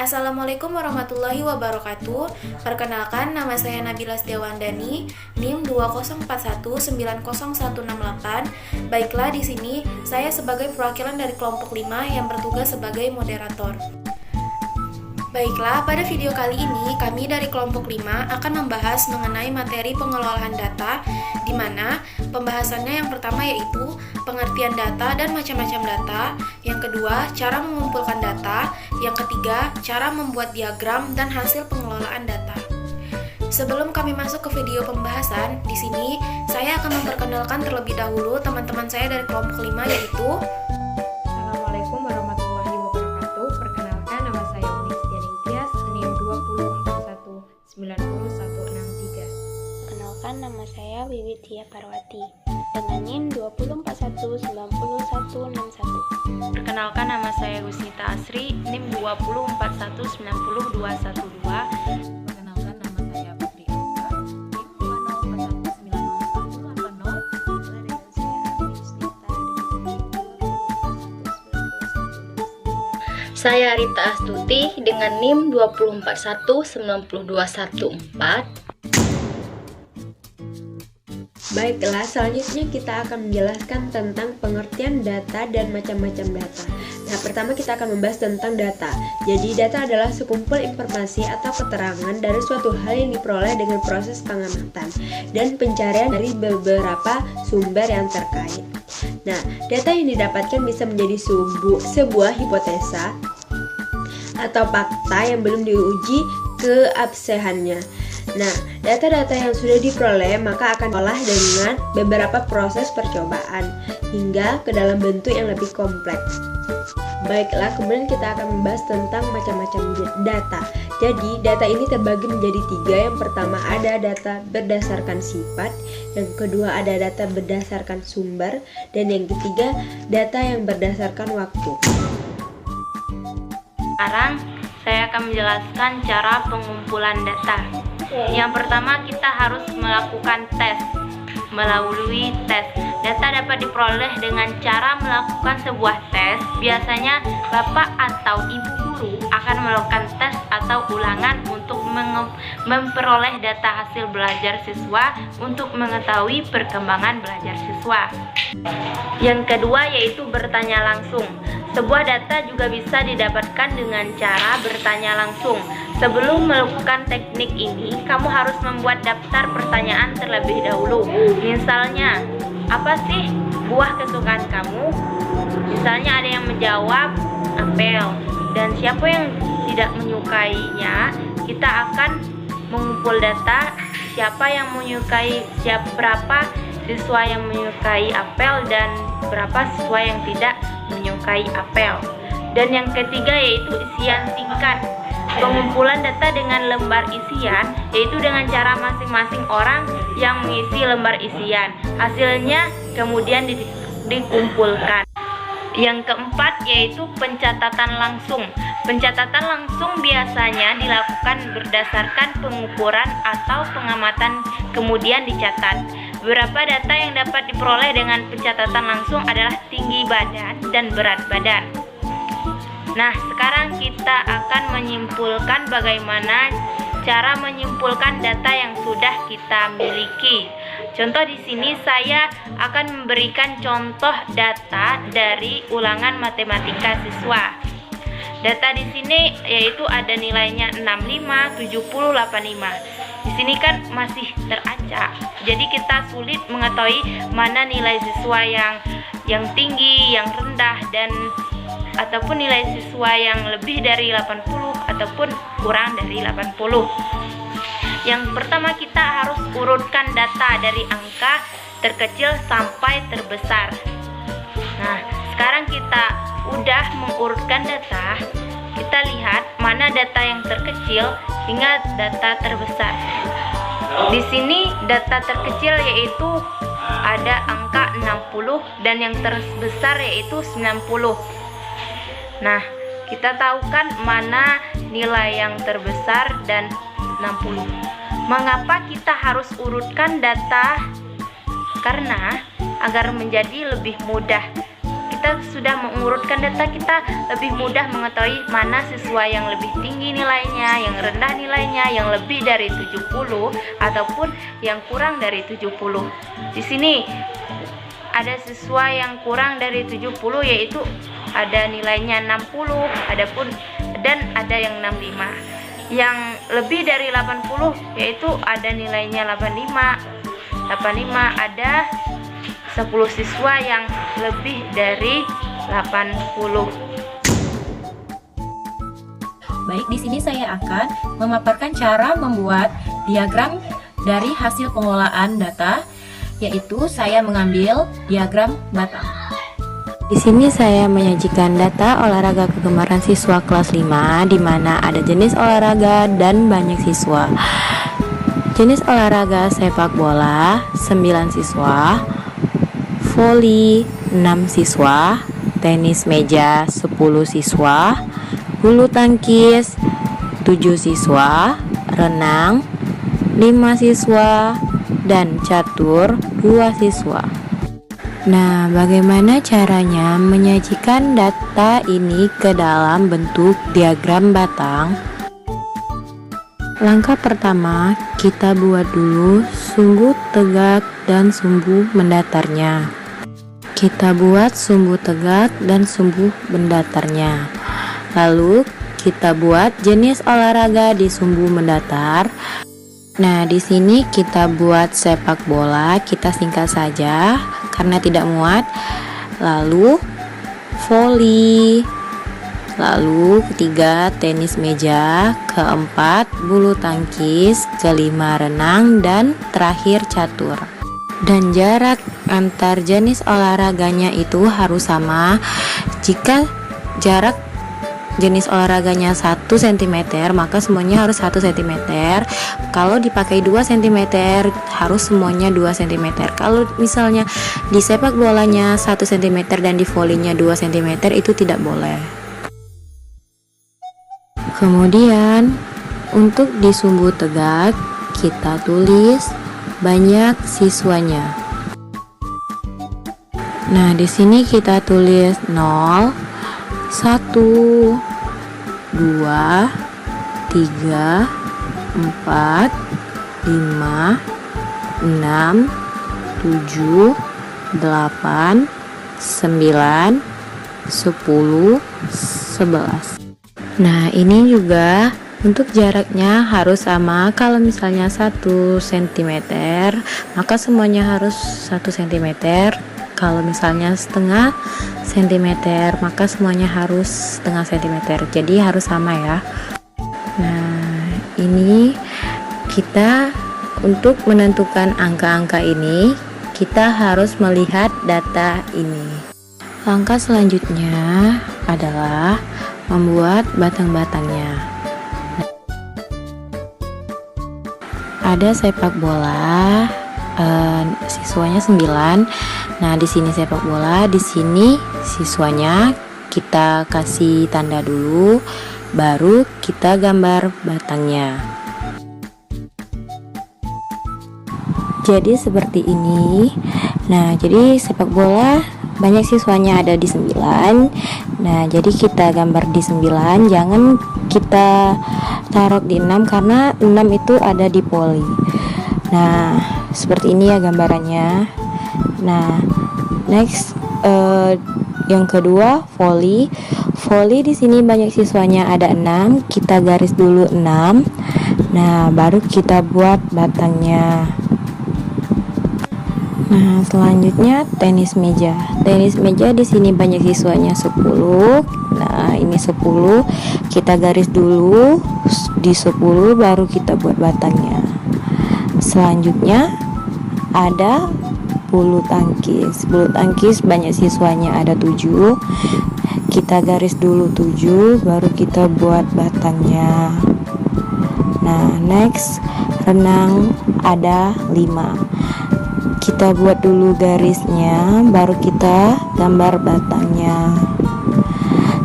Assalamualaikum warahmatullahi wabarakatuh. Perkenalkan, nama saya Nabila Setiawandani, NIM 204190168. Baiklah, di sini saya sebagai perwakilan dari kelompok 5 yang bertugas sebagai moderator. Baiklah, pada video kali ini kami dari kelompok 5 akan membahas mengenai materi pengelolaan data, di mana pembahasannya yang pertama yaitu pengertian data dan macam-macam data, yang kedua cara mengumpulkan data, yang ketiga cara membuat diagram dan hasil pengelolaan data. Sebelum kami masuk ke video pembahasan, di sini saya akan memperkenalkan terlebih dahulu teman-teman saya dari kelompok 5 yaitu Assalamualaikum warahmatullahi wabarakatuh. Perkenalkan, nama saya Unistia Ningtyas, NIM 204190163. Perkenalkan, nama saya Wiwi Tia Parwati dengan NIM 204190161. Perkenalkan, nama saya Husnita Asri, NIM 204190212. Perkenalkan, nama saya Putri Elsa, NIM 204190180. Dengan saya Agustinta dengan NIM 2041901. Saya Rita Astuti dengan NIM 204190214. Baiklah, selanjutnya kita akan menjelaskan tentang pengertian data dan macam-macam data. Nah, pertama kita akan membahas tentang data. Jadi, data adalah sekumpul informasi atau keterangan dari suatu hal yang diperoleh dengan proses pengamatan dan pencarian dari beberapa sumber yang terkait. Nah, data yang didapatkan bisa menjadi sebuah hipotesa atau fakta yang belum diuji keabsahannya. Nah, data-data yang sudah diperoleh maka akan diolah dengan beberapa proses percobaan hingga ke dalam bentuk yang lebih kompleks. Baiklah, kemudian kita akan membahas tentang macam-macam data. Jadi, data ini terbagi menjadi 3. Yang pertama ada data berdasarkan sifat, yang kedua ada data berdasarkan sumber, dan yang ketiga data yang berdasarkan waktu. Sekarang saya akan menjelaskan cara pengumpulan data. Yang pertama, kita harus melakukan tes. Melalui tes, data dapat diperoleh dengan cara melakukan sebuah tes. Biasanya Bapak atau Ibu guru akan melakukan tes atau ulangan untuk memperoleh data hasil belajar siswa untuk mengetahui perkembangan belajar siswa. Yang kedua yaitu bertanya langsung. Sebuah data juga bisa didapatkan dengan cara bertanya langsung. Sebelum melakukan teknik ini, kamu harus membuat daftar pertanyaan terlebih dahulu. Misalnya, apa sih buah kesukaan kamu? Misalnya ada yang menjawab apel, dan siapa yang tidak menyukainya, kita akan mengumpul data siapa yang menyukai, berapa siswa yang menyukai apel dan berapa siswa yang tidak menyukai apel. Dan yang ketiga yaitu isian singkat. Pengumpulan data dengan lembar isian yaitu dengan cara masing-masing orang yang mengisi lembar isian. Hasilnya kemudian dikumpulkan. Yang keempat yaitu pencatatan langsung. Pencatatan langsung biasanya dilakukan berdasarkan pengukuran atau pengamatan kemudian dicatat. Beberapa data yang dapat diperoleh dengan pencatatan langsung adalah tinggi badan dan berat badan. Nah, sekarang kita akan menyimpulkan bagaimana cara menyimpulkan data yang sudah kita miliki. Contoh di sini saya akan memberikan contoh data dari ulangan matematika siswa. Data di sini yaitu ada nilainya 65, 70, 85. Di sini kan masih teracak. Jadi kita sulit mengetahui mana nilai siswa yang tinggi, yang rendah dan ataupun nilai siswa yang lebih dari 80 ataupun kurang dari 80. Yang pertama kita harus urutkan data dari angka terkecil sampai terbesar. Nah, sekarang kita udah mengurutkan data, kita lihat mana data yang terkecil hingga data terbesar. Di sini data terkecil yaitu ada angka 60 dan yang terbesar yaitu 90. Nah, kita tahu kan mana nilai yang terbesar dan 60. Mengapa kita harus urutkan data? Karena agar menjadi lebih mudah. Kita kita sudah mengurutkan data, kita lebih mudah mengetahui mana siswa yang lebih tinggi nilainya, yang rendah nilainya, yang lebih dari 70 ataupun yang kurang dari 70. Di sini ada siswa yang kurang dari 70, yaitu ada nilainya 60, dan ada yang 65. Yang lebih dari 80 yaitu ada nilainya 85 ada 10 siswa yang lebih dari 80. Baik, di sini saya akan memaparkan cara membuat diagram dari hasil pengelolaan data, yaitu saya mengambil diagram batang. Di sini saya menyajikan data olahraga kegemaran siswa kelas 5, di mana ada jenis olahraga dan banyak siswa. Jenis olahraga sepak bola 9 siswa, voli 6 siswa, tenis meja 10 siswa, bulu tangkis 7 siswa, renang 5 siswa, dan catur 2 siswa. Nah, bagaimana caranya menyajikan data ini ke dalam bentuk diagram batang? Langkah pertama, kita buat dulu sumbu tegak dan sumbu mendatarnya. Kita buat sumbu tegak dan sumbu mendatarnya. Lalu kita buat jenis olahraga di sumbu mendatar. Nah, di sini kita buat sepak bola, kita singkat saja karena tidak muat. Lalu voli. Lalu ketiga tenis meja, keempat bulu tangkis, kelima renang, dan terakhir catur. Dan jarak antar jenis olahraganya itu harus sama. Jika jarak jenis olahraganya 1 cm, maka semuanya harus 1 cm. Kalau dipakai 2 cm, harus semuanya 2 cm. Kalau misalnya di sepak bolanya 1 cm dan di volinya 2 cm, itu tidak boleh. Kemudian untuk di sumbu tegak, kita tulis banyak siswanya. Nah, di sini kita tulis 0, 1, 2, 3, 4, 5, 6, 7, 8, 9, 10, 11. Nah, ini juga untuk jaraknya harus sama. Kalau misalnya 1 cm, maka semuanya harus 1 cm. Kalau misalnya setengah cm, maka semuanya harus setengah cm. Jadi harus sama ya. Nah, ini kita untuk menentukan angka-angka ini, kita harus melihat data ini. Langkah selanjutnya adalah membuat batang-batangnya. Ada sepak bola, siswanya 9. Nah, di sini sepak bola, di sini siswanya kita kasih tanda dulu, baru kita gambar batangnya. Jadi seperti ini. Nah, jadi sepak bola banyak siswanya ada di 9. Nah, jadi kita gambar di 9, jangan kita taruh di 6 karena 6 itu ada di voli. Nah, seperti ini ya gambarannya. Nah, next yang kedua voli. Voli di sini banyak siswanya ada 6, kita garis dulu 6. Nah, baru kita buat batangnya. Nah, selanjutnya tenis meja. Tenis meja di sini banyak siswanya 10. Nah, ini 10. Kita garis dulu di 10, baru kita buat batangnya. Selanjutnya ada bulu tangkis. Bulu tangkis banyak siswanya ada 7. Kita garis dulu 7, baru kita buat batangnya. Nah, next renang ada 5. Kita buat dulu garisnya, baru kita gambar batangnya.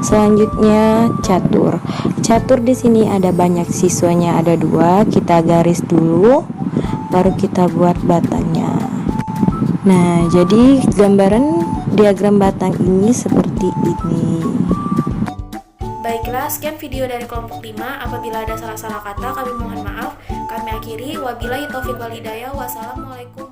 Selanjutnya catur. Catur di sini ada banyak siswanya ada 2. Kita garis dulu, baru kita buat batangnya. Nah, jadi gambaran diagram batang ini seperti ini. Baiklah, sekian video dari kelompok 5. Apabila ada salah-salah kata, kami mohon maaf. Kami akhiri. Wabillahi taufiq wal hidayah. Wassalamualaikum